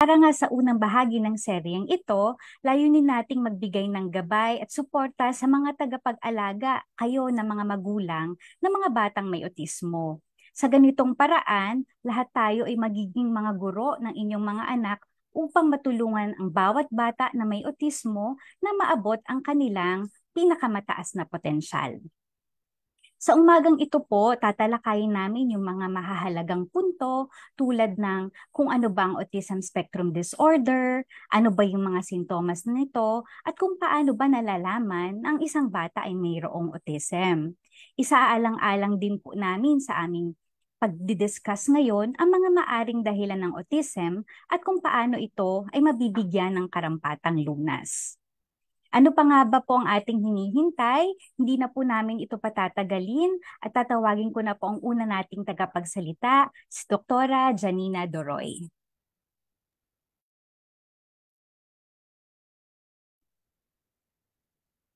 Para nga sa unang bahagi ng seryeng ito, layunin nating magbigay ng gabay at suporta sa mga tagapag-alaga kayo ng mga magulang ng mga batang may otismo. Sa ganitong paraan, lahat tayo ay magiging mga guro ng inyong mga anak upang matulungan ang bawat bata na may otismo na maabot ang kanilang pinakamataas na potensyal. Sa umagang ito po, tatalakayin namin yung mga mahahalagang punto tulad ng kung ano ba ang autism spectrum disorder, ano ba yung mga sintomas nito, at kung paano ba nalalaman ang isang bata ay mayroong autism. Isaalang-alang din po namin sa aming pagdidiscuss ngayon ang mga maaring dahilan ng autism at kung paano ito ay mabibigyan ng karampatang lunas. Ano pa nga ba po ang ating hinihintay? Hindi na po namin ito patatagalin at tatawagin ko na po ang una nating tagapagsalita, si Doktora Janina Doroy.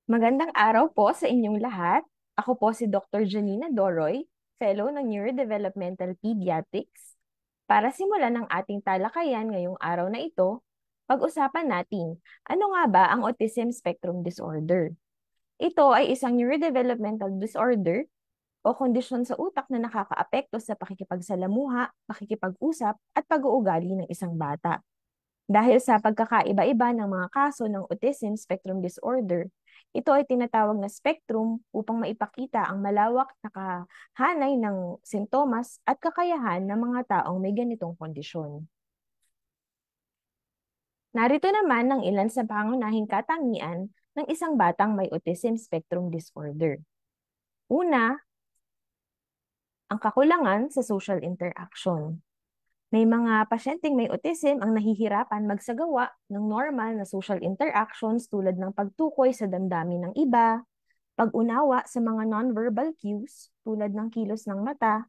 Magandang araw po sa inyong lahat. Ako po si Dr. Janina Doroy, Fellow ng Neurodevelopmental Pediatrics. Para simulan ang ating talakayan ngayong araw na ito, pag-usapan natin ano nga ba ang Autism Spectrum Disorder. Ito ay isang neurodevelopmental disorder o kondisyon sa utak na nakakaapekto sa pakikipagsalamuha, pakikipag-usap at pag-uugali ng isang bata. Dahil sa pagkakaiba-iba ng mga kaso ng autism spectrum disorder, ito ay tinatawag na spectrum upang maipakita ang malawak na kahanay ng sintomas at kakayahan ng mga taong may ganitong kondisyon. Narito naman ang ilan sa pangunahing katangian ng isang batang may autism spectrum disorder. Una, ang kakulangan sa social interaction. May mga pasyenteng may autism ang nahihirapan magsagawa ng normal na social interactions tulad ng pagtukoy sa damdamin ng iba, pag-unawa sa mga nonverbal cues tulad ng kilos ng mata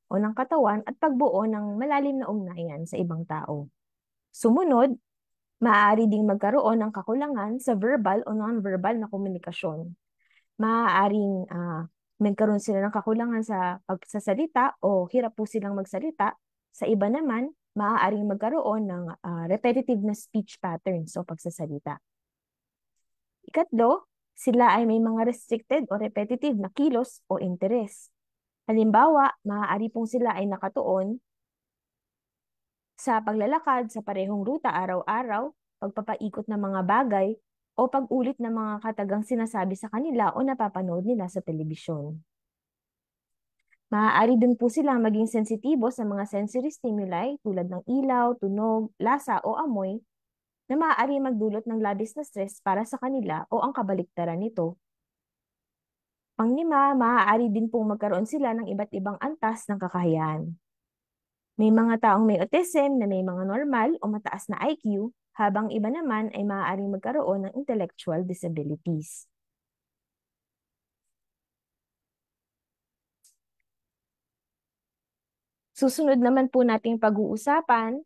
o ng katawan at pagbuo ng malalim na ugnayan sa ibang tao. Sumunod, maaari ding magkaroon ng kakulangan sa verbal o nonverbal na komunikasyon. Maaaring magkaroon sila ng kakulangan sa pagsasalita o hirap po silang magsalita. Sa iba naman, maaaring magkaroon ng repetitive na speech patterns o pagsasalita. Ikatlo, sila ay may mga restricted o repetitive na kilos o interes. Halimbawa, maaari pong sila ay nakatuon sa paglalakad sa parehong ruta araw-araw, pagpapaikot ng mga bagay, o pag-ulit ng mga katagang sinasabi sa kanila o napapanood nila sa telebisyon. Maaari din po silang maging sensitibo sa mga sensory stimuli tulad ng ilaw, tunog, lasa o amoy na maaari magdulot ng labis na stress para sa kanila o ang kabaliktaran nito. Panglima, maaari din pong magkaroon sila ng iba't ibang antas ng kakayahan. May mga taong may autism na may mga normal o mataas na IQ, habang iba naman ay maaaring magkaroon ng intellectual disabilities. Susunod naman po nating pag-uusapan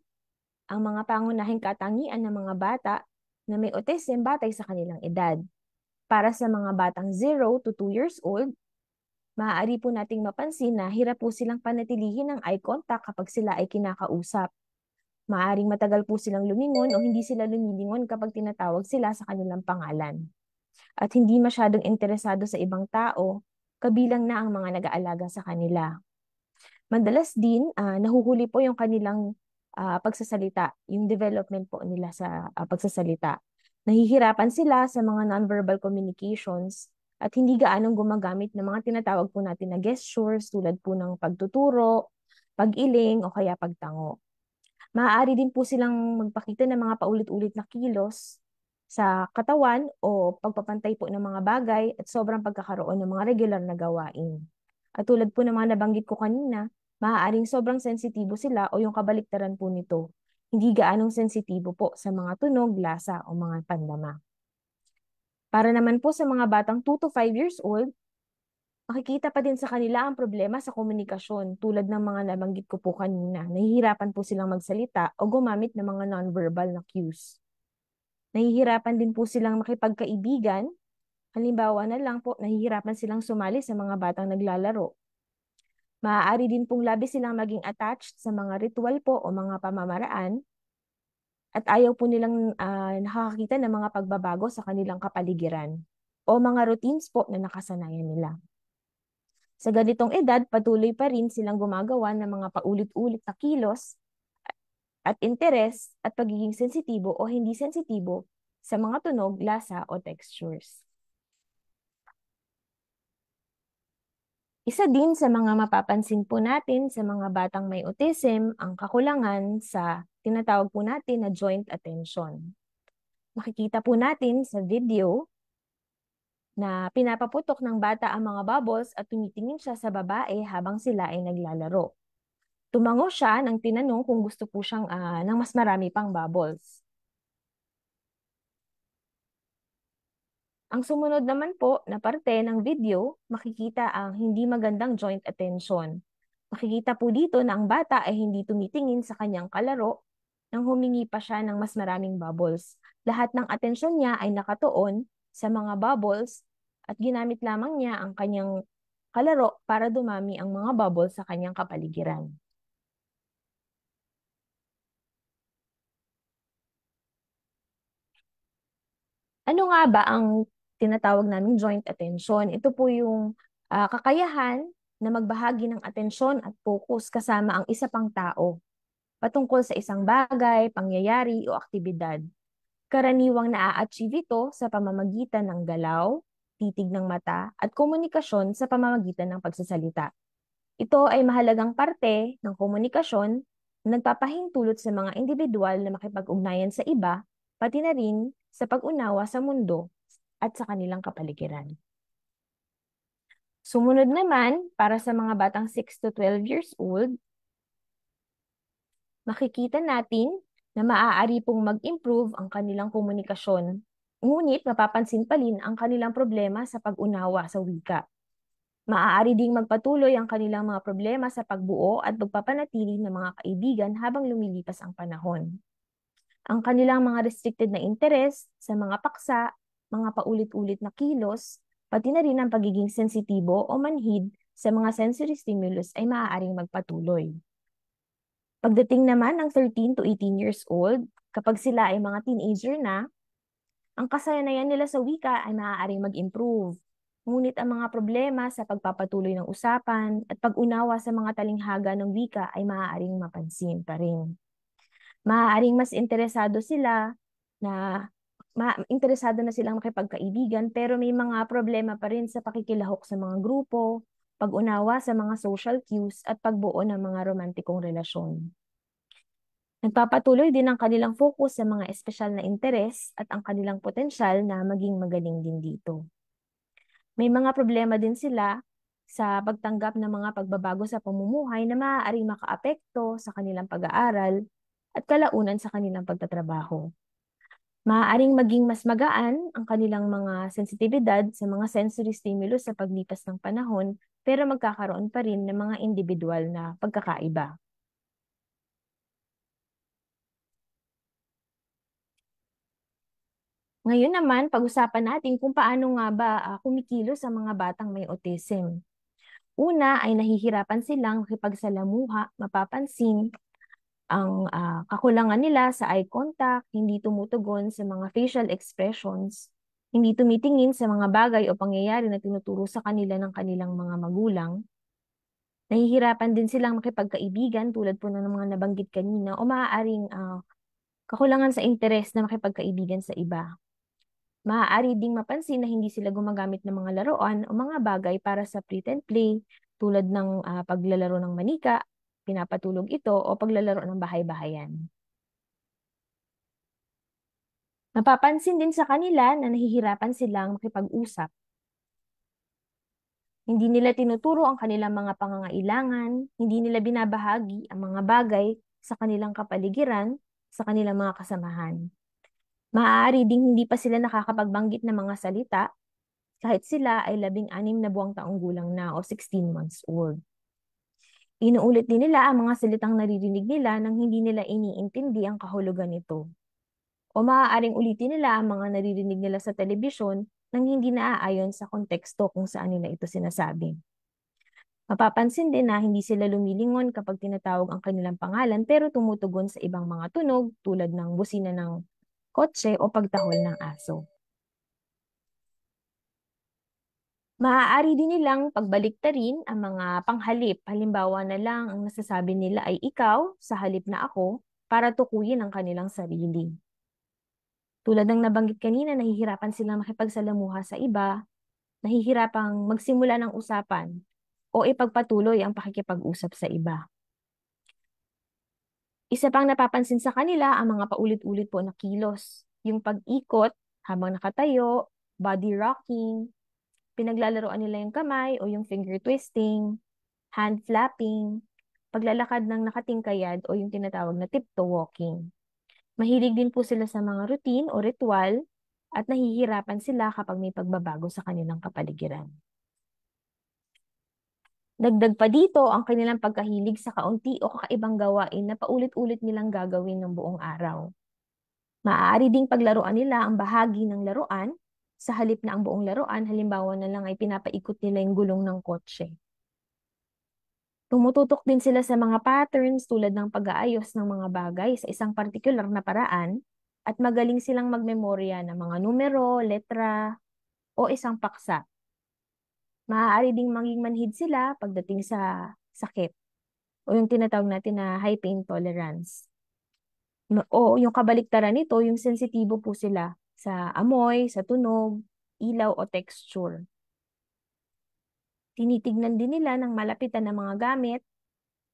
ang mga pangunahing katangian ng mga bata na may autism batay sa kanilang edad. Para sa mga batang 0 to 2 years old, maaari po nating mapansin na hirap po silang panatilihin ng eye contact kapag sila ay kinakausap. Maaring matagal po silang lumingon o hindi sila lumilingon kapag tinatawag sila sa kanilang pangalan. At hindi masyadong interesado sa ibang tao, kabilang na ang mga nag-aalaga sa kanila. Madalas din, nahuhuli po yung kanilang pagsasalita, yung development po nila sa pagsasalita. Nahihirapan sila sa mga nonverbal communications at hindi gaanong gumagamit ng mga tinatawag po natin na gestures tulad po ng pagtuturo, pag-iling o kaya pagtango. Maaari din po silang magpakita ng mga paulit-ulit na kilos sa katawan o pagpapantay po ng mga bagay at sobrang pagkakaroon ng mga regular na gawain. At tulad po ng mga nabanggit ko kanina, maaaring sobrang sensitibo sila o yung kabaliktaran po nito. Hindi gaanong sensitibo po sa mga tunog, lasa o mga pandama. Para naman po sa mga batang 2 to 5 years old, makikita pa din sa kanila ang problema sa komunikasyon tulad ng mga nabanggit ko po kanina. Nahihirapan po silang magsalita o gumamit ng mga nonverbal na cues. Nahihirapan din po silang makipagkaibigan. Halimbawa na lang po, nahihirapan silang sumali sa mga batang naglalaro. Maaari din pong labis silang maging attached sa mga ritual po o mga pamamaraan at ayaw po nilang nakakakita ng mga pagbabago sa kanilang kapaligiran o mga routines po na nakasanayan nila. Sa ganitong edad, patuloy pa rin silang gumagawa ng mga paulit-ulit na kilos at interes at pagiging sensitibo o hindi sensitibo sa mga tunog, lasa o textures. Isa din sa mga mapapansin po natin sa mga batang may autism ang kakulangan sa tinatawag po natin na joint attention. Makikita po natin sa video na pinapaputok ng bata ang mga bubbles at tumitingin siya sa babae habang sila ay naglalaro. Tumango siya nang tinanong kung gusto po siyang ng mas marami pang bubbles. Ang sumunod naman po na parte ng video, makikita ang hindi magandang joint attention. Makikita po dito na ang bata ay hindi tumitingin sa kanyang kalaro nang humingi pa siya ng mas maraming bubbles. Lahat ng atensyon niya ay nakatuon sa mga bubbles at ginamit lamang niya ang kanyang kalaro para dumami ang mga bubbles sa kanyang kapaligiran. Ano nga ba ang tinatawag naming joint attention? Ito po yung kakayahan na magbahagi ng atensyon at focus kasama ang isa pang tao patungkol sa isang bagay, pangyayari o aktibidad. Karaniwang naa-achieve ito sa pamamagitan ng galaw, titig ng mata at komunikasyon sa pamamagitan ng pagsasalita. Ito ay mahalagang parte ng komunikasyon na nagpapahintulot sa mga individual na makipag-ugnayan sa iba, pati na rin sa pag-unawa sa mundo at sa kanilang kapaligiran. Sumunod naman, para sa mga batang 6 to 12 years old, makikita natin na maaari pong mag-improve ang kanilang komunikasyon. Ngunit mapapansin pa rin ang kanilang problema sa pag-unawa sa wika. Maaari ding magpatuloy ang kanilang mga problema sa pagbuo at pagpapanatili ng mga kaibigan habang lumilipas ang panahon. Ang kanilang mga restricted na interes sa mga paksa, mga paulit-ulit na kilos, pati na rin ang pagiging sensitibo o manhid sa mga sensory stimulus ay maaaring magpatuloy. Pagdating naman ng 13 to 18 years old, kapag sila ay mga teenager na, ang kasanayan nila sa wika ay maaaring mag-improve. Ngunit ang mga problema sa pagpapatuloy ng usapan at pag-unawa sa mga talinghaga ng wika ay maaaring mapansin pa rin. Maaaring mas interesado sila na interesado na silang makipagkaibigan pero may mga problema pa rin sa pakikilahok sa mga grupo, pag-unawa sa mga social cues at pagbuo ng mga romantikong relasyon. Nagpapatuloy din ang kanilang focus sa mga espesyal na interes at ang kanilang potensyal na maging magaling din dito. May mga problema din sila sa pagtanggap ng mga pagbabago sa pamumuhay na maaaring makaapekto sa kanilang pag-aaral at kalaunan sa kanilang pagtatrabaho. Maaaring maging mas magaan ang kanilang mga sensitibidad sa mga sensory stimulus sa paglipas ng panahon pero magkakaroon pa rin ng mga individual na pagkakaiba. Ngayon naman, pag-usapan natin kung paano nga ba kumikilos ang mga batang may autism. Una ay nahihirapan silang makipagsalamuha, mapapansin ang kakulangan nila sa eye contact, hindi tumutugon sa mga facial expressions, hindi tumitingin sa mga bagay o pangyayari na tinuturo sa kanila ng kanilang mga magulang. Nahihirapan din silang makipagkaibigan tulad po ng mga nabanggit kanina o maaaring kakulangan sa interes na makipagkaibigan sa iba. Maaari ding mapansin na hindi sila gumagamit ng mga laruan o mga bagay para sa pretend play tulad ng paglalaro ng manika, pinapatulog ito o paglalaro ng bahay-bahayan. Mapapansin din sa kanila na nahihirapan silang makipag-usap. Hindi nila tinuturo ang kanilang mga pangangailangan, hindi nila binabahagi ang mga bagay sa kanilang kapaligiran, sa kanilang mga kasamahan. Maaari ding hindi pa sila nakakapagbanggit ng mga salita kahit sila ay 16 na buwang taong gulang na o 16 months old. Inuulit din nila ang mga salitang naririnig nila nang hindi nila iniintindi ang kahulugan nito. O maaaring ulitin nila ang mga naririnig nila sa telebisyon nang hindi naaayon sa konteksto kung saan nila ito sinasabi. Mapapansin din na hindi sila lumilingon kapag tinatawag ang kanilang pangalan pero tumutugon sa ibang mga tunog tulad ng busina ng kotse o pagtahol ng aso. Maaari din nilang pagbaliktarin ang mga panghalip. Halimbawa na lang ang nasasabi nila ay ikaw sa halip na ako para tukuyin ang kanilang sarili. Tulad ng nabanggit kanina, nahihirapan silang makipagsalamuha sa iba, nahihirapang magsimula ng usapan o ipagpatuloy ang pakikipag-usap sa iba. Isa pang napapansin sa kanila ang mga paulit-ulit po na kilos. Yung pag-ikot habang nakatayo, body rocking, pinaglalaroan nila yung kamay o yung finger twisting, hand flapping, paglalakad ng nakatingkayad o yung tinatawag na tiptoe walking. Mahilig din po sila sa mga routine o ritual at nahihirapan sila kapag may pagbabago sa kanilang kapaligiran. Dagdag pa dito ang kanilang pagkahilig sa kaunti o kakaibang gawain na paulit-ulit nilang gagawin ng buong araw. Maaari ding paglaruan nila ang bahagi ng laruan sa halip na ang buong laruan, halimbawa na lang ay pinapaikot nila yung gulong ng kotse. Tumututok din sila sa mga patterns tulad ng pag-aayos ng mga bagay sa isang partikular na paraan at magaling silang magmemorya ng mga numero, letra, o isang paksa. Maaari ding maging manhid sila pagdating sa sakit o yung tinatawag natin na high pain tolerance. O yung kabaliktaran nito, yung sensitibo po sila sa amoy, sa tunog, ilaw o texture. Tinitignan din nila ng malapitan ng mga gamit.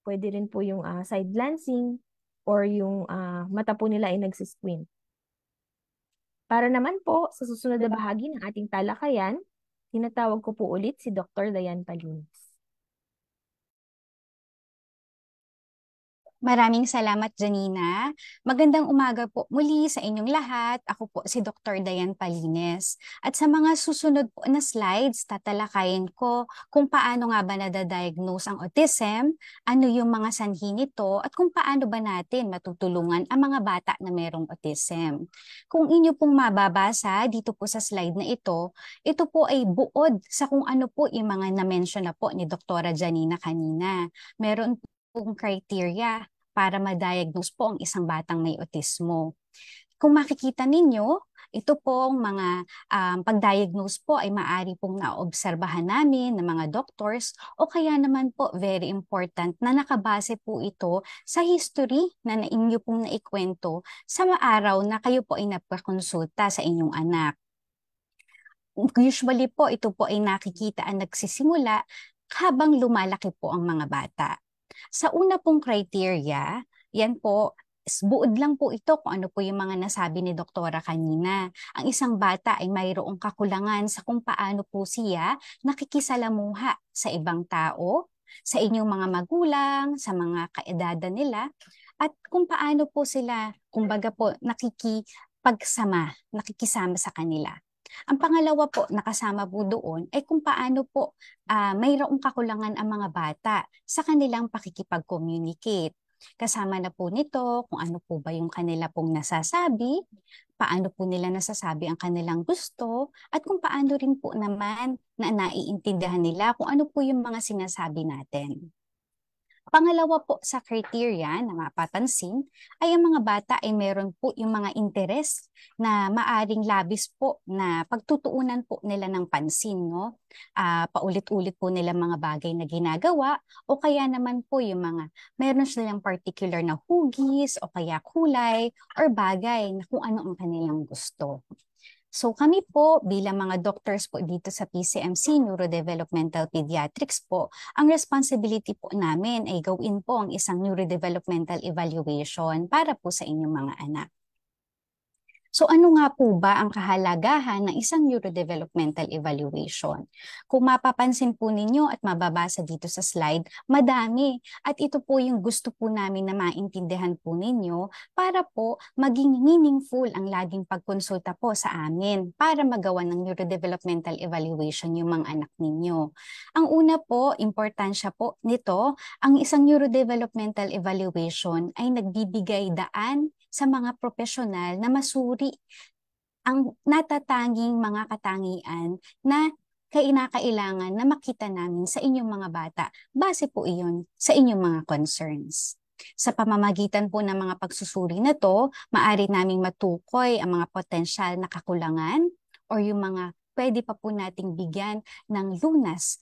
Pwede rin po yung side glancing or yung mata po nila ay nagsisquint. Para naman po sa susunod na bahagi ng ating talakayan, tinatawag ko po ulit si Dr. Dayan Palinis. Maraming salamat, Janina. Magandang umaga po muli sa inyong lahat. Ako po si Dr. Dayan Palines. At sa mga susunod po na slides, tatalakayin ko kung paano nga ba nadadiagnose ang autism, ano yung mga sanhi nito, at kung paano ba natin matutulungan ang mga bata na mayroong autism. Kung inyo pong mababasa dito po sa slide na ito po ay buod sa kung ano po yung mga na-mention na po ni Dr. Janina kanina. Meron pong criteria para ma-diagnose po ang isang batang may autismo. Kung makikita ninyo, ito pong mga pag-diagnose po ay maaari pong naobserbahan namin ng mga doctors o kaya naman po very important na nakabase po ito sa history na inyo pong naikwento sa araw na kayo po ay napakonsulta sa inyong anak. Usually po, ito po ay nakikita ang nagsisimula habang lumalaki po ang mga bata. Sa una pong criteria, yan po, buod lang po ito kung ano po yung mga nasabi ni Doktora kanina. Ang isang bata ay mayroong kakulangan sa kung paano po siya nakikisalamuha sa ibang tao, sa inyong mga magulang, sa mga kaedada nila, at kung paano po sila, kumbaga po, nakikisama sa kanila. Ang pangalawa po, nakasama po doon, ay kung paano po mayroong kakulangan ang mga bata sa kanilang pakikipag-communicate. Kasama na po nito kung ano po ba yung kanila pong nasasabi, paano po nila nasasabi ang kanilang gusto, at kung paano rin po naman na naiintindihan nila kung ano po yung mga sinasabi natin. Pangalawa po sa criteria na mapapansin ay ang mga bata ay meron po yung mga interes na maaring labis po na pagtutuunan po nila ng pansin, no? Paulit-ulit po nila mga bagay na ginagawa o kaya naman po yung mga meron silang particular na hugis o kaya kulay or bagay na kung ano ang kanilang gusto. So kami po bilang mga doctors po dito sa PCMC Neurodevelopmental Pediatrics po, ang responsibility po namin ay gawin po ang isang neurodevelopmental evaluation para po sa inyong mga anak. So ano nga po ba ang kahalagahan ng isang neurodevelopmental evaluation? Kung mapapansin po ninyo at mababasa dito sa slide, madami. At ito po yung gusto po namin na maintindihan po ninyo para po maging meaningful ang laging pagkonsulta po sa amin para magawa ng neurodevelopmental evaluation yung mga anak ninyo. Ang una po, importansya po nito, ang isang neurodevelopmental evaluation ay nagbibigay daan sa mga profesional na masuri ang natatanging mga katangian na kinakailangan na makita namin sa inyong mga bata. Base po iyon sa inyong mga concerns. Sa pamamagitan po ng mga pagsusuri na to, maaari naming matukoy ang mga potensyal na kakulangan or yung mga pwede pa po nating bigyan ng lunas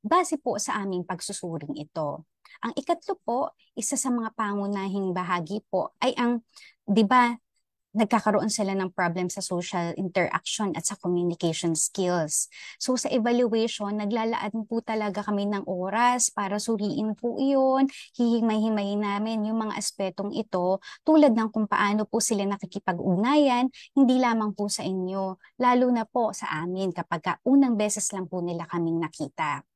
base po sa aming pagsusuring ito. Ang ikatlo po, isa sa mga pangunahing bahagi po ay ang, di ba, nagkakaroon sila ng problem sa social interaction at sa communication skills. So sa evaluation, naglalaan po talaga kami ng oras para suriin po iyon, hihimay-himayin namin yung mga aspetong ito tulad ng kung paano po sila nakikipag-ugnayan, hindi lamang po sa inyo, lalo na po sa amin kapag unang beses lang po nila kaming nakita.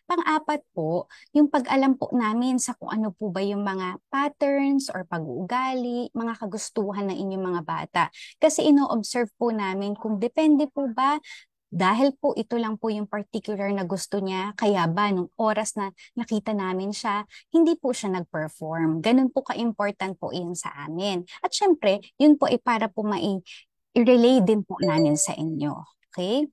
Pang-apat po, yung pag-alam po namin sa kung ano po ba yung mga patterns or pag-uugali, mga kagustuhan ng inyong mga bata. Kasi ino-observe po namin kung depende po ba dahil po ito lang po yung particular na gusto niya, kaya ba nung oras na nakita namin siya, hindi po siya nag-perform. Ganun po ka-important po iyon sa amin. At syempre, yun po ay para po i-relay din po namin sa inyo. Okay?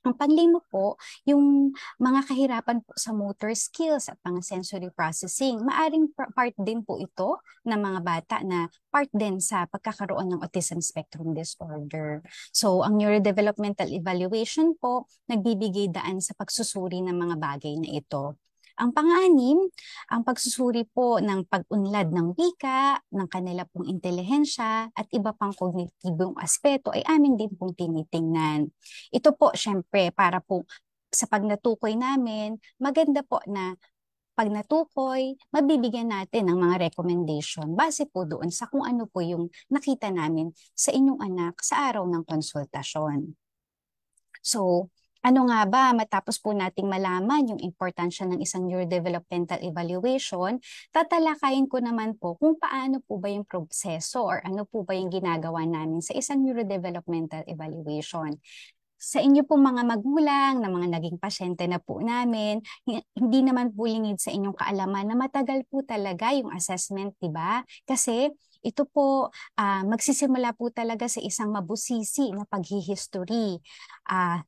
Ang panglima po, yung mga kahirapan po sa motor skills at mga sensory processing, maaring part din po ito ng mga bata na part din sa pagkakaroon ng autism spectrum disorder. So, ang neurodevelopmental evaluation po, nagbibigay daan sa pagsusuri ng mga bagay na ito. Ang pang-anim, ang pagsusuri po ng pag-unlad ng wika, ng kanila pong intelihensya at iba pang kognitibong aspeto ay amin din pong tinitingnan. Ito po, syempre, para po sa pagnatukoy namin, maganda po na pag natukoy, mabibigyan natin ng mga recommendation base po doon sa kung ano po yung nakita namin sa inyong anak sa araw ng konsultasyon. So, ano nga ba, matapos po nating malaman yung importansya ng isang neurodevelopmental evaluation, tatalakayin ko naman po kung paano po ba yung proseso or ano po ba yung ginagawa namin sa isang neurodevelopmental evaluation. Sa inyo po mga magulang na mga naging pasyente na po namin, hindi naman po lingid sa inyong kaalaman na matagal po talaga yung assessment, di ba? Kasi ito po, magsisimula po talaga sa isang mabusisi na paghihistory.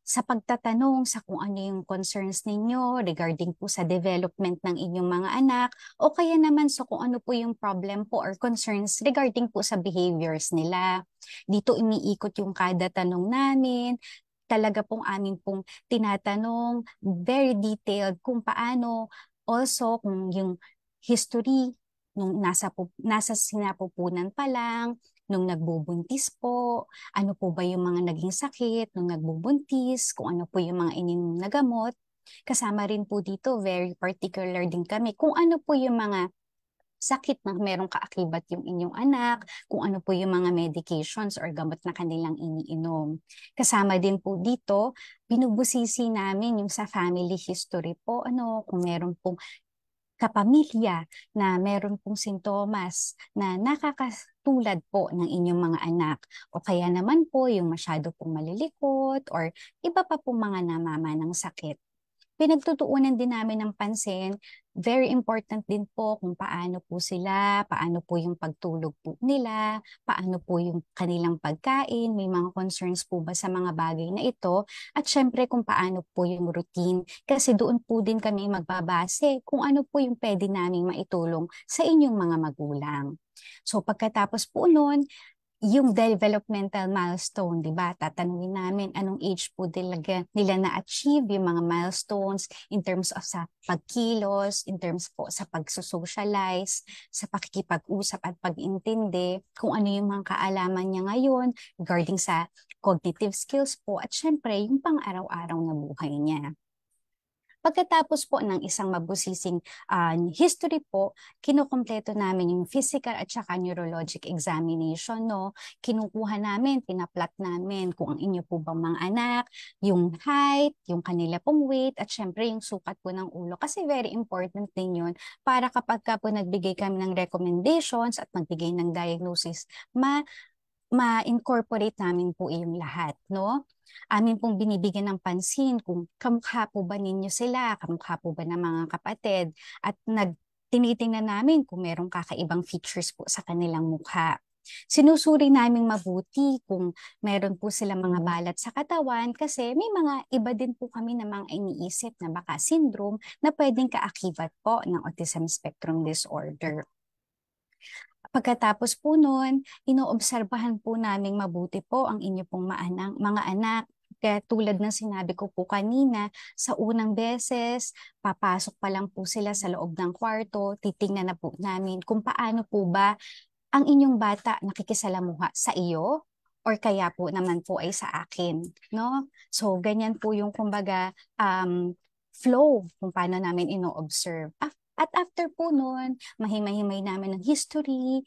Sa pagtatanong sa kung ano yung concerns ninyo regarding po sa development ng inyong mga anak o kaya naman sa kung ano po yung problem po or concerns regarding po sa behaviors nila. Dito iniikot yung kada tanong namin, talaga pong amin pong tinatanong, very detailed kung paano, also kung yung history nung nasa sinapupunan pa lang, nung nagbubuntis po, ano po ba yung mga naging sakit nung nagbubuntis, kung ano po yung mga ininom na gamot. Kasama rin po dito, very particular din kami, kung ano po yung mga sakit na merong kaakibat yung inyong anak, kung ano po yung mga medications or gamot na kanilang iniinom. Kasama din po dito, binubusisi namin yung sa family history po, kung meron pong kapamilya na meron pong sintomas na nakakatulad po ng inyong mga anak o kaya naman po yung masyado pong malilikot or iba pa pong mga namamanang sakit. Pinagtutuunan din namin ng pansin, very important din po kung paano po sila, paano po yung pagtulog po nila, paano po yung kanilang pagkain, may mga concerns po ba sa mga bagay na ito, at syempre kung paano po yung routine, kasi doon po din kami magbabase kung ano po yung pwede namin maitulong sa inyong mga magulang. So pagkatapos po noon, yung developmental milestone, di ba? Tatanungin namin anong age po nila na-achieve yung mga milestones in terms of sa pagkilos, in terms po sa pag-socialize, sa pakikipag-usap at pag-intindi, kung ano yung mga kaalaman niya ngayon regarding sa cognitive skills po at syempre yung pang-araw-araw na buhay niya. Pagkatapos po ng isang mabusising history po, kinukumpleto namin yung physical at saka neurologic examination, no? Kinukuha namin, pinaplot namin kung ang inyo po bang mga anak, yung height, yung kanila pong weight, at syempre yung sukat po ng ulo. Kasi very important din yun para kapag ka po nagbigay kami ng recommendations at magbigay ng diagnosis, ma-incorporate namin po yung lahat, no? Amin pong binibigyan ng pansin kung kamukha po ba ninyo sila, kamukha po ba ng mga kapatid, at tinitingnan namin kung merong kakaibang features po sa kanilang mukha. Sinusuri naming mabuti kung meron po silang mga balat sa katawan kasi may mga iba din po kami na mga iniisip na baka syndrome na pwedeng kaakibat po ng autism spectrum disorder. Pagkatapos po nun, inoobserbahan po naming mabuti po ang inyo pong mga anak. Kaya tulad ng sinabi ko po kanina, sa unang beses, papasok pa lang po sila sa loob ng kwarto, titingnan na po namin kung paano po ba ang inyong bata nakikisalamuha sa iyo or kaya po naman po ay sa akin, no? So, ganyan po yung kumbaga flow kung paano namin ino-observe. At after po nun, mahimay-himay namin ng history,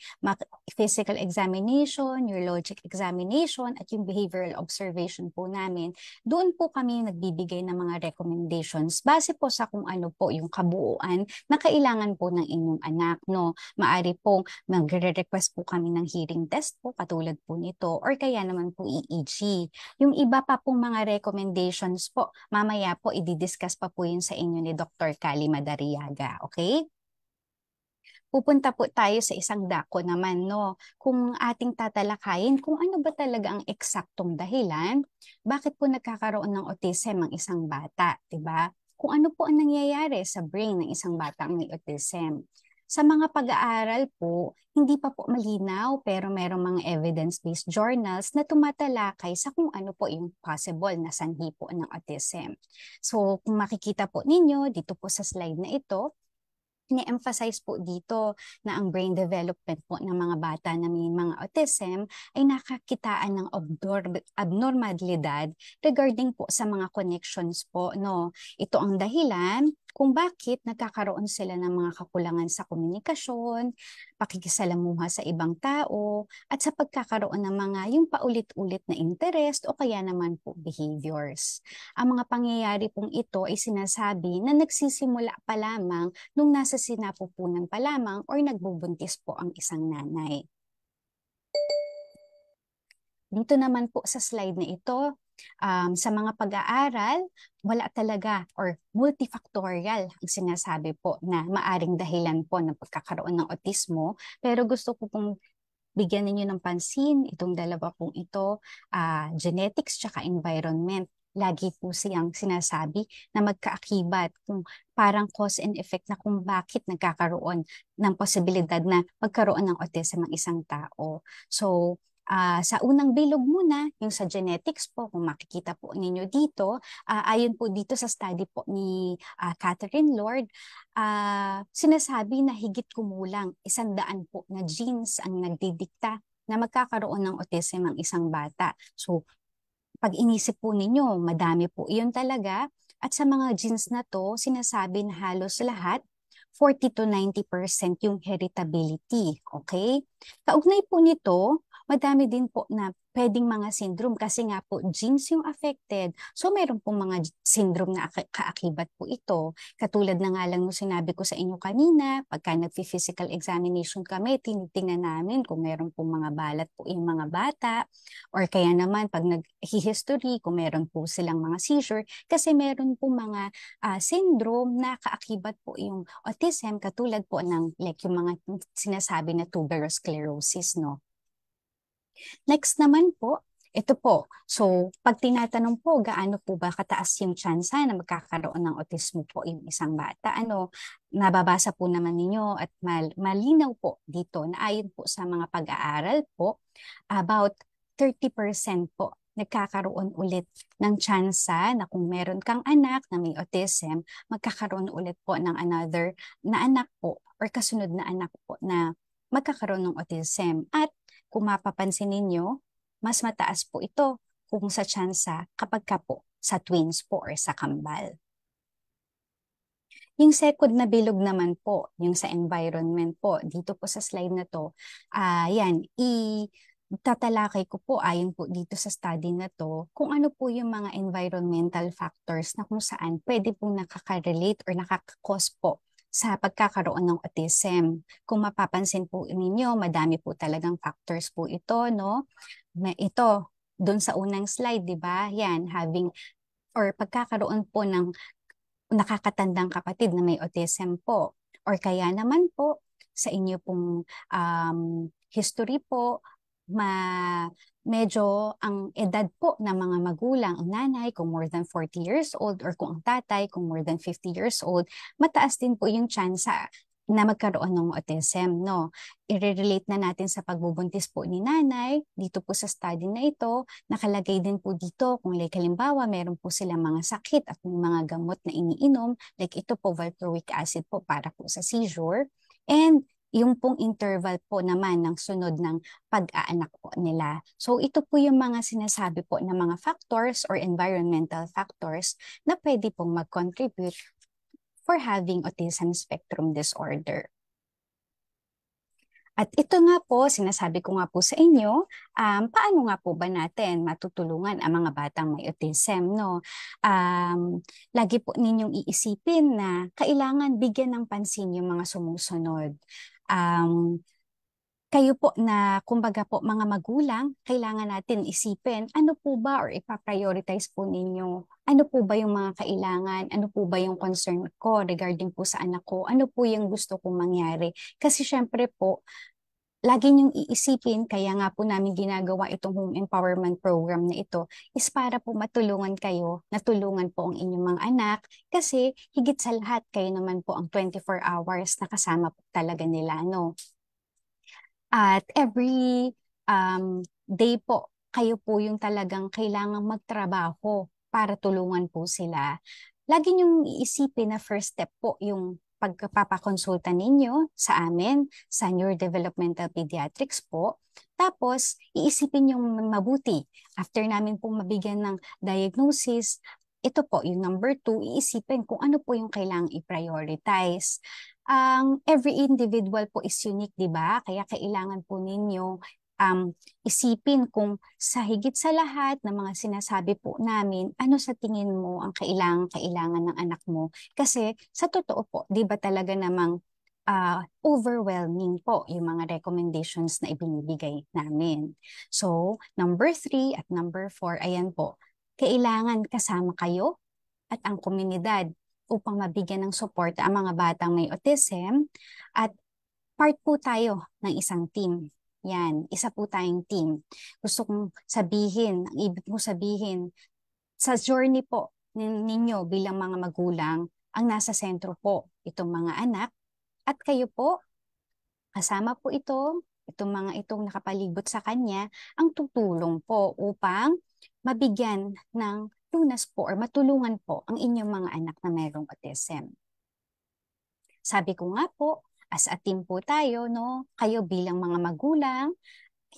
physical examination, neurologic examination, at yung behavioral observation po namin. Doon po kami nagbibigay ng mga recommendations base po sa kung ano po yung kabuuan na kailangan po ng inyong anak, no? Maari pong magre-request po kami ng hearing test po, katulad po nito, or kaya naman po EEG. Yung iba pa pong mga recommendations po, mamaya po i-discuss pa po yun sa inyo ni Dr. Kali Madariaga, okay? Pupunta po tayo sa isang dako naman, no? Kung ating tatalakayin kung ano ba talaga ang eksaktong dahilan, bakit po nagkakaroon ng autism ang isang bata, 'di ba? Kung ano po ang nangyayari sa brain ng isang batang may autism. Sa mga pag-aaral po, hindi pa po malinaw pero merong mga evidence-based journals na tumatalakay sa kung ano po yung possible na sanhi po ng autism. So, kung makikita po ninyo dito po sa slide na ito, ni-emphasize po dito na ang brain development po ng mga bata na may mga autism ay nakakitaan ng abnormalidad regarding po sa mga connections po, no. Ito ang dahilan kung bakit nagkakaroon sila ng mga kakulangan sa komunikasyon, pakikisalamuha sa ibang tao, at sa pagkakaroon ng mga yung paulit-ulit na interest o kaya naman po behaviors. Ang mga pangyayari pong ito ay sinasabi na nagsisimula pa lamang nung nasa sinapupunan pa lamang or nagbubuntis po ang isang nanay. Dito naman po sa slide na ito, sa mga pag-aaral, wala talaga or multifactorial ang sinasabi po na maaring dahilan po ng pagkakaroon ng autismo. Pero gusto ko pong bigyan ninyo ng pansin itong dalawa pong ito, genetics tsaka environment. Lagi po siyang sinasabi na magkaakibat kung parang cause and effect na kung bakit nagkakaroon ng posibilidad na magkaroon ng autism ang isang tao. So, sa unang bilog muna, yung sa genetics po, kung makikita po ninyo dito, ayon po dito sa study po ni Catherine Lord, sinasabi na higit kumulang 100 po na genes ang nagdidikta na magkakaroon ng autism ang isang bata. So, pag inisip po ninyo, madami po iyon talaga. At sa mga genes na to, sinasabi na halos lahat, 40 to 90% yung heritability. Okay? Kaugnay po nito, madami din po na pwedeng mga syndrome kasi nga po genes yung affected. So meron pong mga syndrome na kaakibat po ito. Katulad na nga lang nung sinabi ko sa inyo kanina, pagka nag-physical examination kami, tinitingnan namin kung meron pong mga balat po yung mga bata or kaya naman pag nag-history kung meron po silang mga seizure kasi meron po mga syndrome na kaakibat po yung autism katulad po ng like yung mga sinasabi na tuberous sclerosis, no? Next naman po, ito po. So, pag tinatanong po, gaano po ba kataas yung tsansa na magkakaroon ng autismo po yung isang bata? Nababasa po naman ninyo at malinaw po dito na ayon po sa mga pag-aaral po, about 30% po nagkakaroon ulit ng tsansa na kung meron kang anak na may autism, magkakaroon ulit po ng another na anak po or kasunod na anak po na magkakaroon ng autism. At kung mapapansin ninyo, mas mataas po ito kung sa tsansa kapag ka po sa twins po or sa kambal. Yung second na bilog naman po, yung sa environment po, dito po sa slide na to, yan, tatalakay ko po ayon po dito sa study na to kung ano po yung mga environmental factors na kung saan pwede pong nakaka-relate or nakaka-cause po sa pagkakaroon ng autism. Kung mapapansin po ninyo, madami po talagang factors po ito, no? Ito, doon sa unang slide, di ba? Yan, having or pagkakaroon po ng nakakatandang kapatid na may autism po. Or kaya naman po, sa inyo pong history po, medyo ang edad po ng mga magulang, ang nanay kung more than 40 years old or kung ang tatay kung more than 50 years old, mataas din po yung tsansa na magkaroon ng autism, no? I-relate na natin sa pagbubuntis po ni nanay. Dito po sa study na ito, nakalagay din po dito kung like halimbawa, meron po silang mga sakit at may mga gamot na iniinom, like ito po, valproic acid po para po sa seizure. And yung pong interval po naman ng sunod ng pag-aanak po nila. So ito po yung mga sinasabi po na mga factors or environmental factors na pwede pong mag-contribute for having autism spectrum disorder. At ito nga po, sinasabi ko nga po sa inyo, paano nga po ba natin matutulungan ang mga batang may autism, no? Lagi po ninyong iisipin na kailangan bigyan ng pansin yung mga sumusunod. Kayo po na, kumbaga po, mga magulang, kailangan natin isipin, ano po ba or ipaprioritize po ninyo? Ano po ba yung mga kailangan? Ano po ba yung concern ko regarding po sa anak ko? Ano po yung gusto kong mangyari? Kasi syempre po, lagi niyong iisipin, kaya nga po namin ginagawa itong home empowerment program na ito, is para po matulungan kayo, natulungan po ang inyong mga anak, kasi higit sa lahat, kayo naman po ang 24 hours na kasama po talaga nila, no? At every day po, kayo po yung talagang kailangang magtrabaho para tulungan po sila. Lagi niyong iisipin na first step po yung pagpapakonsulta ninyo sa amin, sa Neurodevelopmental Pediatrics po. Tapos, iisipin yung mabuti. After namin pong mabigyan ng diagnosis, ito po, yung number 2, iisipin kung ano po yung kailangang i-prioritize. Every individual po is unique, di ba? Kaya kailangan po ninyo isipin kung sa higit sa lahat ng mga sinasabi po namin, ano sa tingin mo ang kailangan ng anak mo? Kasi sa totoo po, di ba talaga namang overwhelming po yung mga recommendations na ibinibigay namin. So, number 3 at number 4, ayan po, kailangan kasama kayo at ang komunidad upang mabigyan ng suporta ang mga batang may autism at part po tayo ng isang team. Yan, isa po tayong team. Gusto kong sabihin, ang ibig ko sabihin, sa journey po ninyo bilang mga magulang, ang nasa sentro po itong mga anak at kayo po, kasama po itong mga itong nakapalibot sa kanya, ang tutulong po upang mabigyan ng lunas po or matulungan po ang inyong mga anak na mayroong autism. Sabi ko nga po, as a team po tayo, no? Kayo bilang mga magulang,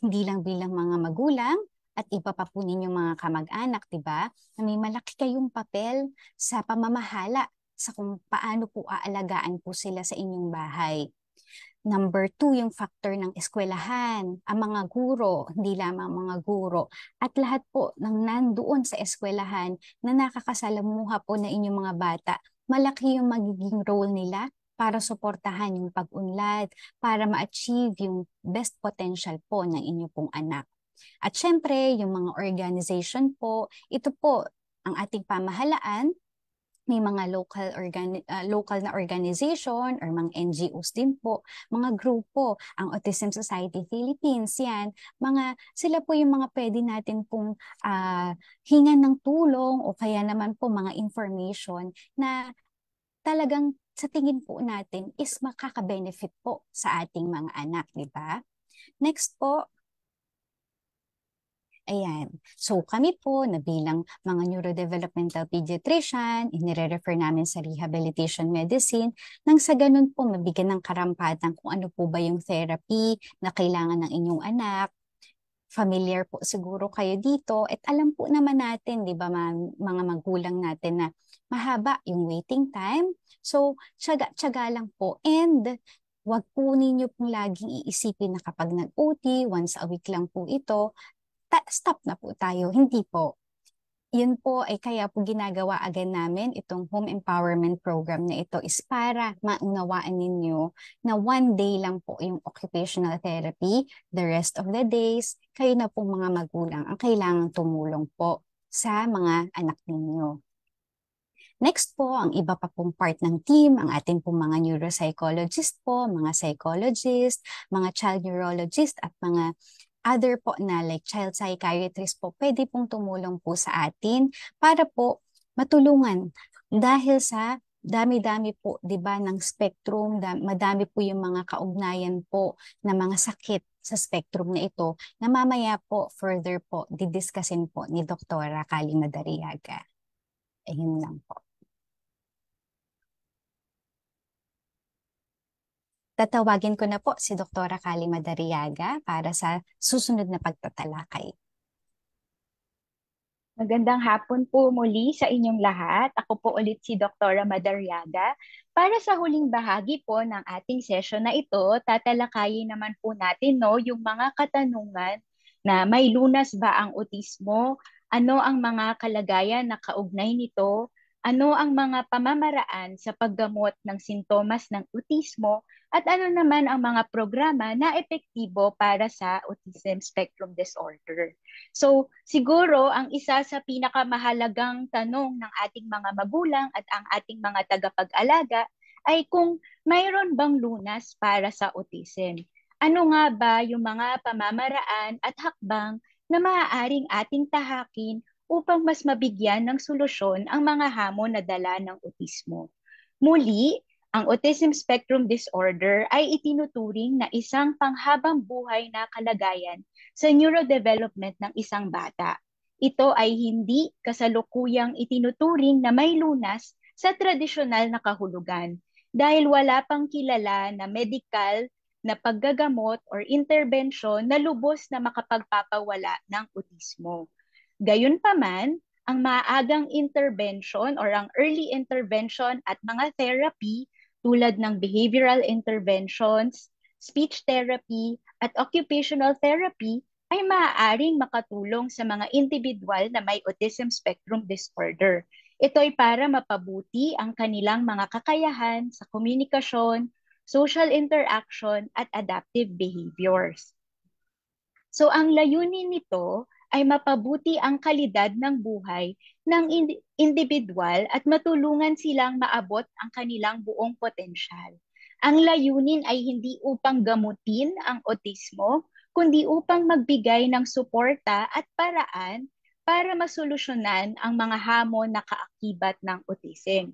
hindi lang bilang mga magulang, at iba pa po ninyong mga kamag-anak, di ba? Na may malaki kayong papel sa pamamahala sa kung paano po aalagaan po sila sa inyong bahay. Number 2, yung factor ng eskwelahan, ang mga guro, hindi lamang mga guro, at lahat po ng nandoon sa eskwelahan na nakakasalamuha po na inyong mga bata, malaki yung magiging role nila para suportahan yung pag-unlad, para ma-achieve yung best potential po ng inyong pong anak. At syempre, yung mga organization po, ito po ang ating pamahalaan. May mga local na organization or mga NGOs din po, mga grupo, ang Autism Society Philippines, yan, sila po yung mga pwede natin pong hingan ng tulong o kaya naman po mga information na talagang sa tingin po natin is makaka-benefit po sa ating mga anak, di ba? Next po, ayan. So kami po na bilang mga neurodevelopmental pediatrician, inire-refer namin sa rehabilitation medicine, nang sa ganun po mabigyan ng karampatan kung ano po ba yung therapy na kailangan ng inyong anak. Familiar po siguro kayo dito at alam po naman natin, di ba, mga magulang natin na mahaba yung waiting time. So, tiyaga lang po. And wag po ninyo pong laging iisipin na kapag nag-OT, once a week lang po ito, stop na po tayo. Hindi po. Yun po ay kaya po ginagawa agad namin itong home empowerment program na ito is para maunawaan ninyo na one day lang po yung occupational therapy, the rest of the days, kayo na pong mga magulang ang kailangang tumulong po sa mga anak ninyo. Next po, ang iba pa pong part ng team, ang ating pong mga neuropsychologist po, mga psychologist, mga child neurologist at mga other po na like child psychiatrist po, pwede pong tumulong po sa atin para po matulungan dahil sa dami-dami po, 'di ba, ng spectrum, madami po yung mga kaugnayan po na mga sakit sa spectrum na ito na mamaya po further po didiscusin po ni Doktora Kali Madariaga. Ayun lang po. Tatawagin ko na po si Doktora Kali Madariaga para sa susunod na pagtatalakay. Magandang hapon po muli sa inyong lahat. Ako po ulit si Dr. Madariaga. Para sa huling bahagi po ng ating session na ito, tatalakayin naman po natin yung mga katanungan na may lunas ba ang autismo, ano ang mga kalagayan na kaugnay nito, ano ang mga pamamaraan sa paggamot ng sintomas ng autismo, at ano naman ang mga programa na epektibo para sa autism spectrum disorder. So, siguro ang isa sa pinakamahalagang tanong ng ating mga magulang at ang ating mga tagapag-alaga ay kung mayroon bang lunas para sa autism. Ano nga ba yung mga pamamaraan at hakbang na maaaring ating tahakin upang mas mabigyan ng solusyon ang mga hamon na dala ng autismo? Muli, ang autism spectrum disorder ay itinuturing na isang panghabang buhay na kalagayan sa neurodevelopment ng isang bata. Ito ay hindi kasalukuyang itinuturing na may lunas sa tradisyonal na kahulugan dahil wala pang kilala na medical na paggagamot or intervention na lubos na makapagpapawala ng autismo. Gayunpaman, ang maagang intervention or ang early intervention at mga therapy tulad ng behavioral interventions, speech therapy, at occupational therapy ay maaaring makatulong sa mga individual na may autism spectrum disorder. Ito ay para mapabuti ang kanilang mga kakayahan sa komunikasyon, social interaction, at adaptive behaviors. So ang layunin nito ay mapabuti ang kalidad ng buhay ng individual at matulungan silang maabot ang kanilang buong potensyal. Ang layunin ay hindi upang gamutin ang autismo, kundi upang magbigay ng suporta at paraan para masolusyonan ang mga hamon na kaakibat ng autism.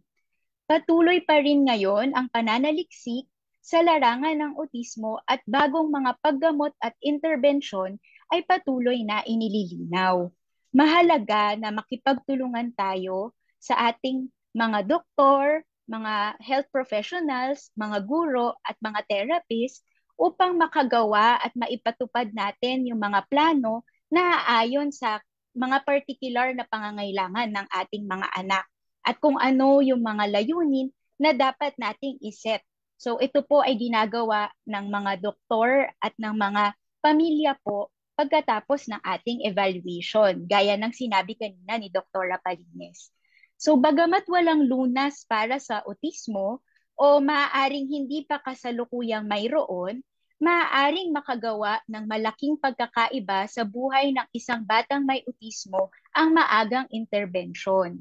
Patuloy pa rin ngayon ang pananaliksik sa larangan ng autismo at bagong mga paggamot at intervensyon ay patuloy na inililinaw. Mahalaga na makipagtulungan tayo sa ating mga doktor, mga health professionals, mga guro at mga therapist upang makagawa at maipatupad natin yung mga plano na aayon sa mga particular na pangangailangan ng ating mga anak at kung ano yung mga layunin na dapat nating iset. So ito po ay ginagawa ng mga doktor at ng mga pamilya po pagkatapos ng ating evaluation, gaya ng sinabi kanina ni Dr. Palines. So bagamat walang lunas para sa autismo o maaaring hindi pa kasalukuyang mayroon, maaaring makagawa ng malaking pagkakaiba sa buhay ng isang batang may autismo ang maagang intervention.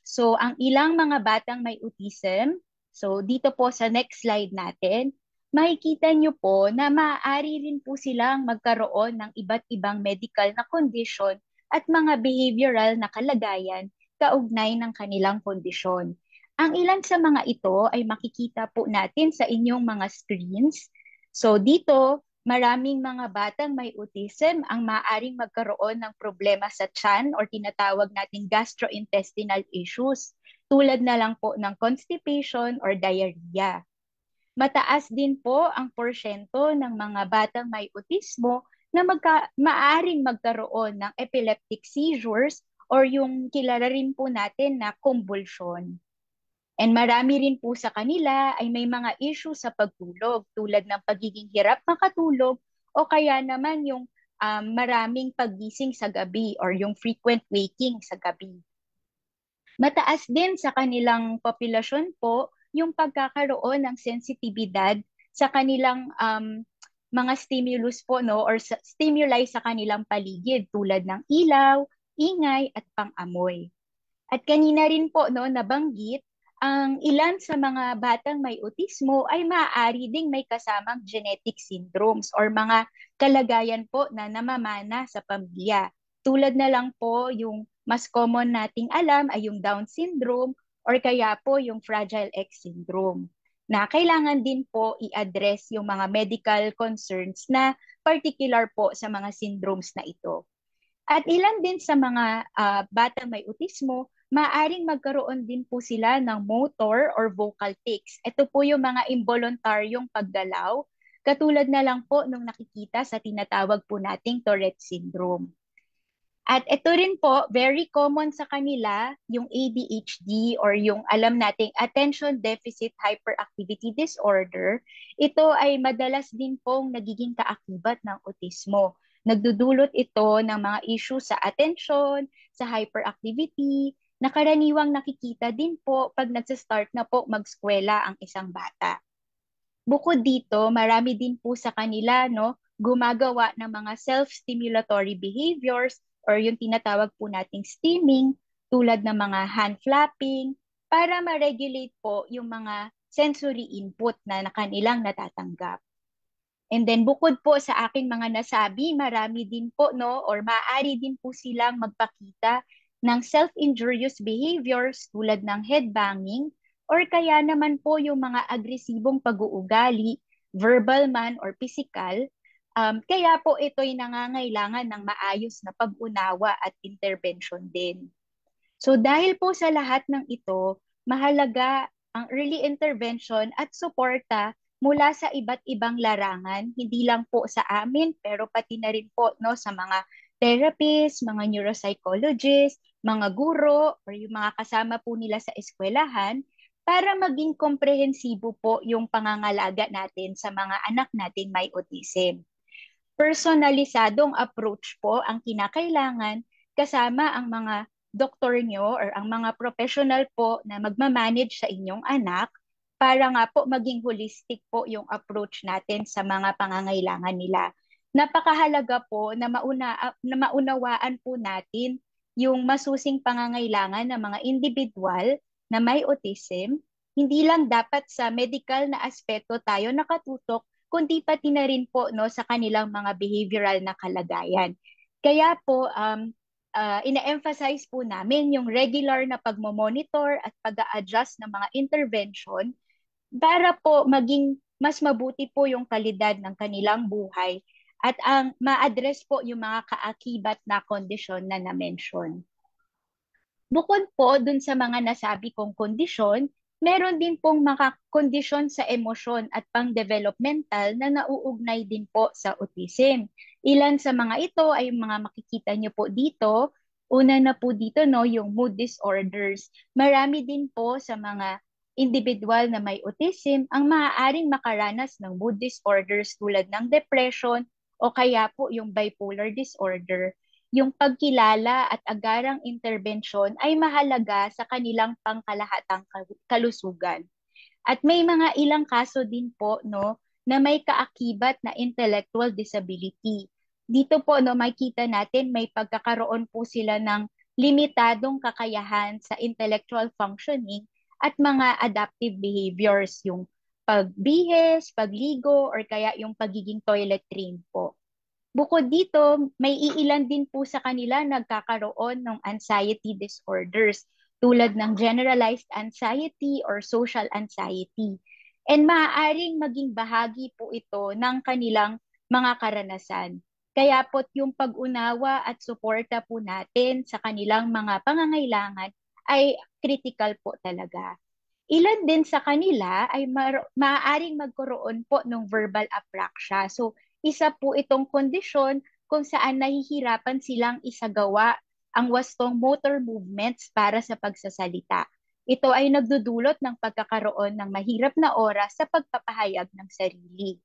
So, ang ilang mga batang may autism, so dito po sa next slide natin, makikita nyo po na maaari rin po silang magkaroon ng iba't ibang medical na condition at mga behavioral na kalagayan kaugnay ng kanilang kondisyon. Ang ilan sa mga ito ay makikita po natin sa inyong mga screens. So dito, maraming mga batang may autism ang maaaring magkaroon ng problema sa tiyan or tinatawag nating gastrointestinal issues, tulad na lang po ng constipation or diarrhea. Mataas din po ang porsyento ng mga batang may autismo na maaaring magkaroon ng epileptic seizures or yung kilala rin po natin na convulsion. And marami rin po sa kanila ay may mga issue sa pagtulog tulad ng pagiging hirap makatulog o kaya naman yung maraming paggising sa gabi or yung frequent waking sa gabi. Mataas din sa kanilang populasyon po yung pagkakaroon ng sensitibidad sa kanilang mga stimulus po or stimuli sa kanilang paligid tulad ng ilaw, ingay at pang-amoy. At kanina rin po no, nabanggit, ang ilan sa mga batang may autismo ay maaari ding may kasamang genetic syndromes or mga kalagayan po na namamana sa pamilya. Tulad na lang po yung mas common nating alam ay yung Down syndrome or kaya po yung Fragile X syndrome na kailangan din po i-address yung mga medical concerns na particular po sa mga syndromes na ito. At ilan din sa mga batang may autismo, maaring magkaroon din po sila ng motor or vocal tics. Ito po yung mga involuntaryong paggalaw, katulad na lang po nung nakikita sa tinatawag po nating Tourette syndrome. At ito rin po, very common sa kanila, yung ADHD or yung alam nating Attention Deficit Hyperactivity Disorder. Ito ay madalas din pong nagiging kaakibat ng autismo. Nagdudulot ito ng mga issue sa attention, sa hyperactivity, na karaniwang nakikita din po pag nagsa-start na po mag-eskwela ang isang bata. Bukod dito, marami din po sa kanila no, gumagawa ng mga self-stimulatory behaviors or yung tinatawag po nating stimming tulad ng mga hand flapping para ma-regulate po yung mga sensory input na kanilang natatanggap. And then bukod po sa aking mga nasabi, marami din po no or maaari din po silang magpakita ng self-injurious behaviors tulad ng headbanging or kaya naman po yung mga agresibong pag-uugali, verbal man or physical. Kaya po ito'y nangangailangan ng maayos na pag-unawa at intervention din. So dahil po sa lahat ng ito, mahalaga ang early intervention at suporta mula sa iba't ibang larangan, hindi lang po sa amin, pero pati na rin po no, sa mga therapists, mga neuropsychologists, mga guro, or yung mga kasama po nila sa eskwelahan, para maging komprehensibo po yung pangangalaga natin sa mga anak nating may autism. Personalisadong approach po ang kinakailangan kasama ang mga doktor nyo or ang mga professional po na magmamanage sa inyong anak para nga po maging holistic po yung approach natin sa mga pangangailangan nila. Napakahalaga po na maunawaan po natin yung masusing pangangailangan ng mga individual na may autism. Hindi lang dapat sa medical na aspeto tayo nakatutok, kundi pati na rin po no, sa kanilang mga behavioral na kalagayan. Kaya po, ina-emphasize po namin yung regular na pagmomonitor at pag-a-adjust ng mga intervention para po maging mas mabuti po yung kalidad ng kanilang buhay at ang ma-address po yung mga kaakibat na kondisyon na na-mention. Bukod po dun sa mga nasabi kong kondisyon, meron din pong mga kondisyon sa emosyon at pang-developmental na nauugnay din po sa autism. Ilan sa mga ito ay mga makikita nyo po dito. Una na po dito no, yung mood disorders. Marami din po sa mga individual na may autism ang maaaring makaranas ng mood disorders tulad ng depression o kaya po yung bipolar disorder. Yung pagkilala at agarang interbensyon ay mahalaga sa kanilang pangkalahatang kalusugan. At may mga ilang kaso din po no, na may kaakibat na intellectual disability. Dito po no, makita natin may pagkakaroon po sila ng limitadong kakayahan sa intellectual functioning at mga adaptive behaviors, yung pagbihis, pagligo, or kaya yung pagiging toilet trained po. Bukod dito, may iilan din po sa kanila nagkakaroon ng anxiety disorders tulad ng generalized anxiety or social anxiety. And maaaring maging bahagi po ito ng kanilang mga karanasan. Kaya po yung pag-unawa at suporta po natin sa kanilang mga pangangailangan ay critical po talaga. Ilan din sa kanila ay maaaring magkaroon po ng verbal apraxia. So, isa po itong kondisyon kung saan nahihirapan silang isagawa ang wastong motor movements para sa pagsasalita. Ito ay nagdudulot ng pagkakaroon ng mahirap na oras sa pagpapahayag ng sarili.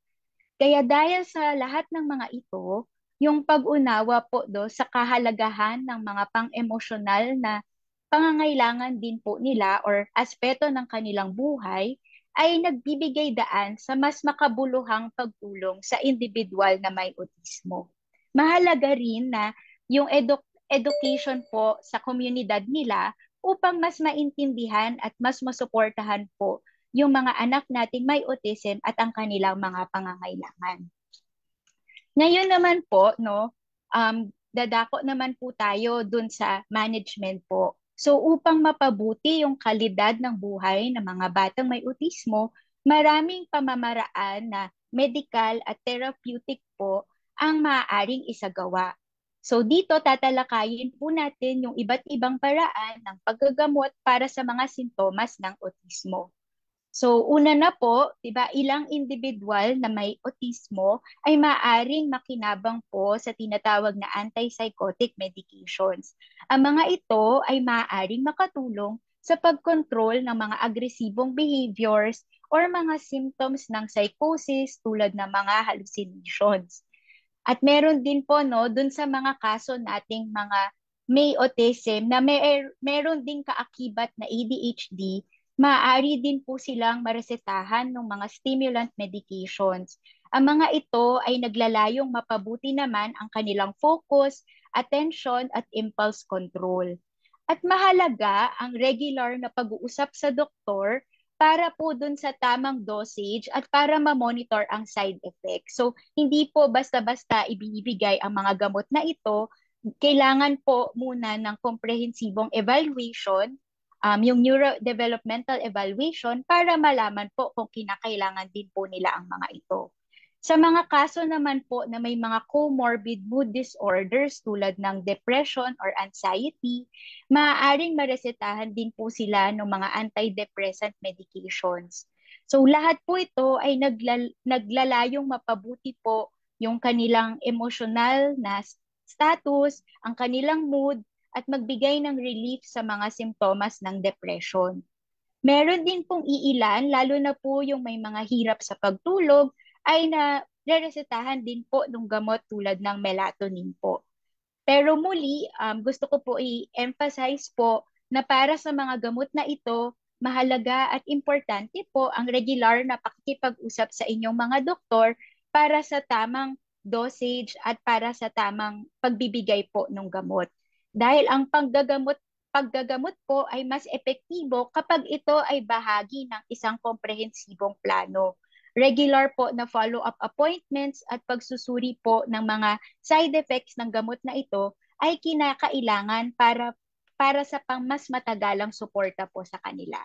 Kaya dahil sa lahat ng mga ito, yung pag-unawa po sa kahalagahan ng mga pang-emosyonal na pangangailangan din po nila or aspeto ng kanilang buhay ay nagbibigay daan sa mas makabuluhang pagtulong sa individual na may autismo. Mahalaga rin na yung education po sa komunidad nila upang mas maintindihan at mas masuportahan po yung mga anak nating may autism at ang kanilang mga pangangailangan. Ngayon naman po, no, dadako naman po tayo dun sa management po. So upang mapabuti yung kalidad ng buhay ng mga batang may autismo, maraming pamamaraan na medical at therapeutic po ang maaaring isagawa. So dito tatalakayin po natin yung iba't ibang paraan ng paggagamot para sa mga sintomas ng autismo. So una na po, 'di ba, ilang individual na may autismo ay maaring makinabang po sa tinatawag na antipsychotic medications. Ang mga ito ay maaaring makatulong sa pagkontrol ng mga agresibong behaviors or mga symptoms ng psychosis tulad ng mga hallucinations. At meron din po no, dun sa mga kaso nating mga may autism na meron ding kaakibat na ADHD, maaari din po silang maresetahan ng mga stimulant medications. Ang mga ito ay naglalayong mapabuti naman ang kanilang focus, attention at impulse control. At mahalaga ang regular na pag-uusap sa doktor para po dun sa tamang dosage at para ma-monitor ang side effects. So, hindi po basta-basta ibinibigay ang mga gamot na ito. Kailangan po muna ng komprehensibong evaluation, yung neurodevelopmental evaluation para malaman po kung kinakailangan din po nila ang mga ito. Sa mga kaso naman po na may mga comorbid mood disorders tulad ng depression or anxiety, maaaring maresetahan din po sila ng mga antidepressant medications. So lahat po ito ay naglalayong mapabuti po yung kanilang emotional na status, ang kanilang mood, at magbigay ng relief sa mga simptomas ng depression. Meron din pong iilan, lalo na po yung may mga hirap sa pagtulog, ay resetahan din po ng gamot tulad ng melatonin po. Pero muli, gusto ko po i-emphasize po na para sa mga gamot na ito, mahalaga at importante po ang regular na pakikipag-usap sa inyong mga doktor para sa tamang dosage at para sa tamang pagbibigay po ng gamot. Dahil ang paggagamot po ay mas epektibo kapag ito ay bahagi ng isang komprehensibong plano. Regular po na follow-up appointments at pagsusuri po ng mga side effects ng gamot na ito ay kinakailangan para sa pang mas matagalang suporta po sa kanila.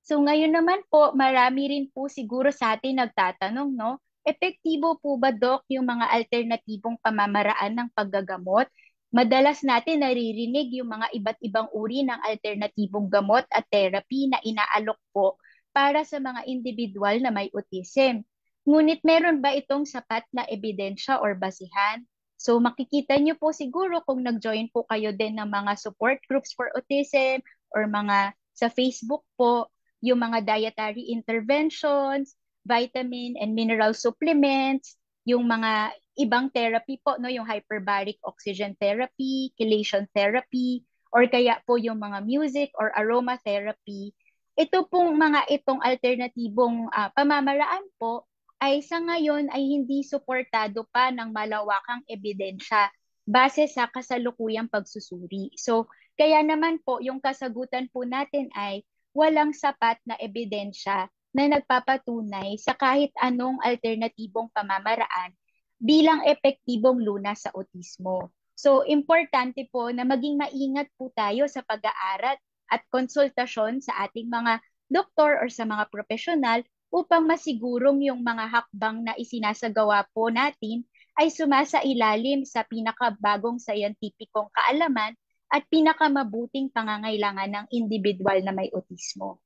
So ngayon naman po, marami rin po siguro sa atin nagtatanong, no? Epektibo po ba, Doc, yung mga alternatibong pamamaraan ng paggagamot? Madalas natin naririnig yung mga iba't ibang uri ng alternatibong gamot at therapy na inaalok po para sa mga individual na may autism. Ngunit meron ba itong sapat na ebidensya or basihan? So makikita nyo po siguro kung nag-join po kayo din ng mga support groups for autism or mga sa Facebook po, yung mga dietary interventions, vitamin and mineral supplements, yung mga ibang therapy po, no, yung hyperbaric oxygen therapy, chelation therapy, or kaya po yung mga music or aromatherapy. Ito pong mga itong alternatibong pamamaraan po ay sa ngayon ay hindi suportado pa ng malawakang ebidensya base sa kasalukuyang pagsusuri. So, kaya naman po yung kasagutan po natin ay walang sapat na ebidensya na nagpapatunay sa kahit anong alternatibong pamamaraan bilang epektibong lunas sa autismo. So, importante po na maging maingat po tayo sa pag-aaral at konsultasyon sa ating mga doktor or sa mga profesional upang masigurong yung mga hakbang na isinasagawa po natin ay sumasailalim sa pinakabagong scientificong kaalaman at pinakamabuting pangangailangan ng individual na may autismo.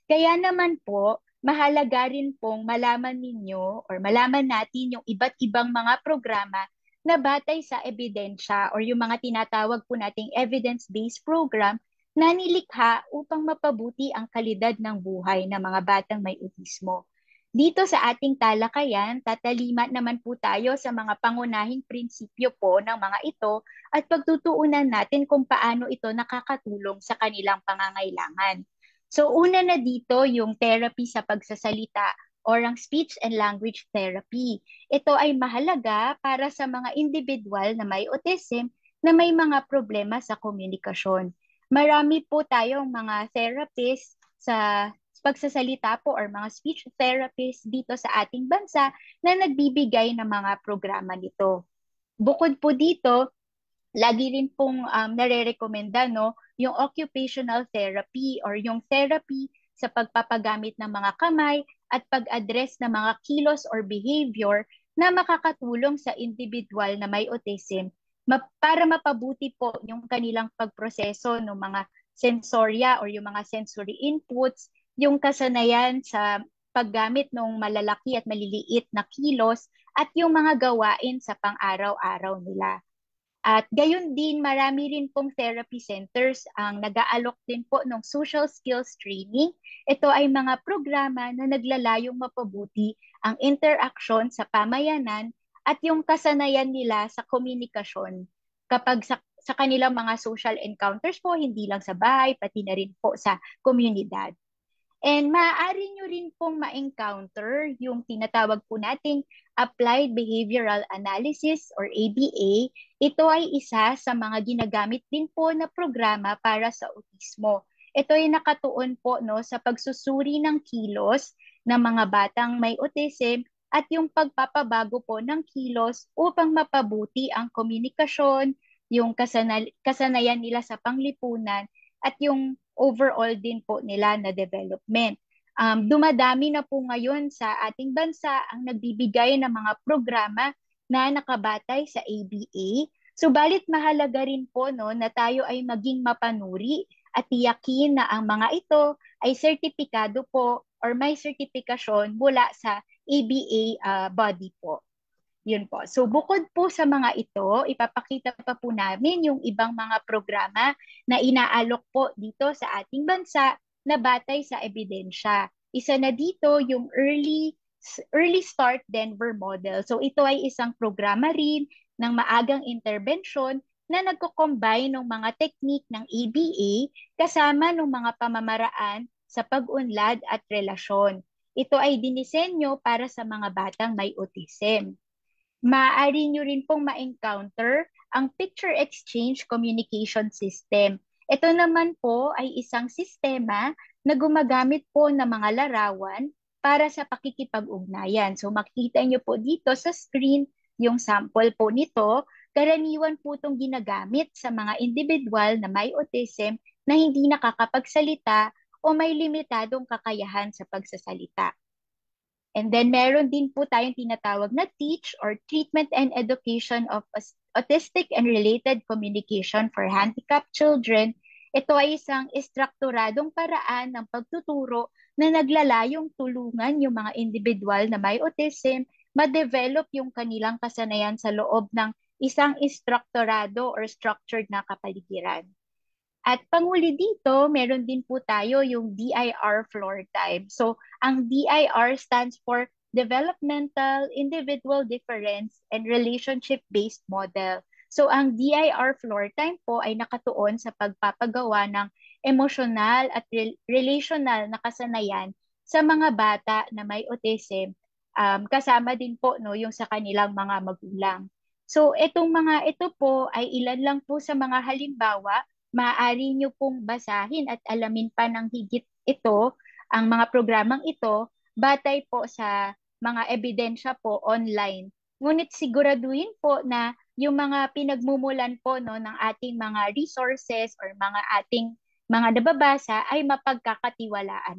Kaya naman po, mahalaga rin pong malaman ninyo or malaman natin yung iba't ibang mga programa na batay sa ebidensya or yung mga tinatawag po nating evidence-based program na nilikha upang mapabuti ang kalidad ng buhay ng mga batang may autismo. Dito sa ating talakayan, tataliman naman po tayo sa mga pangunahing prinsipyo po ng mga ito at pagtutuunan natin kung paano ito nakakatulong sa kanilang pangangailangan. So una na dito yung therapy sa pagsasalita or ang speech and language therapy. Ito ay mahalaga para sa mga individual na may autism na may mga problema sa komunikasyon. marami po tayong mga therapists sa pagsasalita po or mga speech therapists dito sa ating bansa na nagbibigay ng mga programa nito. Bukod po dito, lagi rin pong nare-recommenda no, yung occupational therapy or yung therapy sa pagpapagamit ng mga kamay at pag-address ng mga kilos or behavior na makakatulong sa individual na may autism para mapabuti po yung kanilang pagproseso ng mga sensorya or yung mga sensory inputs, yung kasanayan sa paggamit ng malalaki at maliliit na kilos at yung mga gawain sa pang-araw-araw nila. At gayon din, marami rin pong therapy centers ang nag-aalok din po ng social skills training. Ito ay mga programa na naglalayong mapabuti ang interaction sa pamayanan at yung kasanayan nila sa komunikasyon kapag sa kanilang mga social encounters po, hindi lang sa bahay, pati na rin po sa komunidad. And maaari nyo rin pong ma-encounter yung tinatawag po nating Applied Behavioral Analysis or ABA. Ito ay isa sa mga ginagamit din po na programa para sa autismo. Ito ay nakatuon po no, sa pagsusuri ng kilos ng mga batang may autism at yung pagpapabago po ng kilos upang mapabuti ang komunikasyon, yung kasanayan nila sa panglipunan, at yung overall din po nila na development. Dumadami na po ngayon sa ating bansa ang nagbibigay ng mga programa na nakabatay sa ABA. Subalit mahalaga rin po no, na tayo ay maging mapanuri at tiyakin na ang mga ito ay sertipikado po or may sertifikasyon mula sa ABA body po. Yun po. So bukod po sa mga ito, ipapakita pa po namin yung ibang mga programa na inaalok po dito sa ating bansa na batay sa ebidensya. Isa na dito yung Early Start Denver Model. So ito ay isang programa rin ng maagang intervention na nagko-combine ng mga teknik ng ABA kasama ng mga pamamaraan sa pag-unlad at relasyon. Ito ay dinisenyo para sa mga batang may autism. Maaari nyo rin pong ma-encounter ang Picture Exchange Communication System. Ito naman po ay isang sistema na gumagamit po ng mga larawan para sa pakikipag-ugnayan. So makikita nyo po dito sa screen yung sample po nito. Karaniwan po itong ginagamit sa mga individual na may autism na hindi nakakapagsalita o may limitadong kakayahan sa pagsasalita. And then meron din po tayong tinatawag na TEACH or Treatment and Education of Autistic and Related Communication for Handicapped Children. Ito ay isang estrukturadong paraan ng pagtuturo na naglalayong tulungan yung mga individual na may autism ma-develop yung kanilang kasanayan sa loob ng isang estrukturado or structured na kapaligiran. At panghuli dito, meron din po tayo yung DIR floor time. So, ang DIR stands for Developmental Individual Difference and Relationship-Based Model. So, ang DIR floor time po ay nakatuon sa pagpapagawa ng emosyonal at relational na kasanayan sa mga bata na may autism, kasama din po no, yung sa kanilang mga magulang. So, itong mga ito po ay ilan lang po sa mga halimbawa. Maaari nyo pong basahin at alamin pa ng higit ito, ang mga programang ito, batay po sa mga ebidensya po online. Ngunit siguraduhin po na yung mga pinagmumulan po no, ng ating mga resources or mga ating mga nababasa ay mapagkakatiwalaan.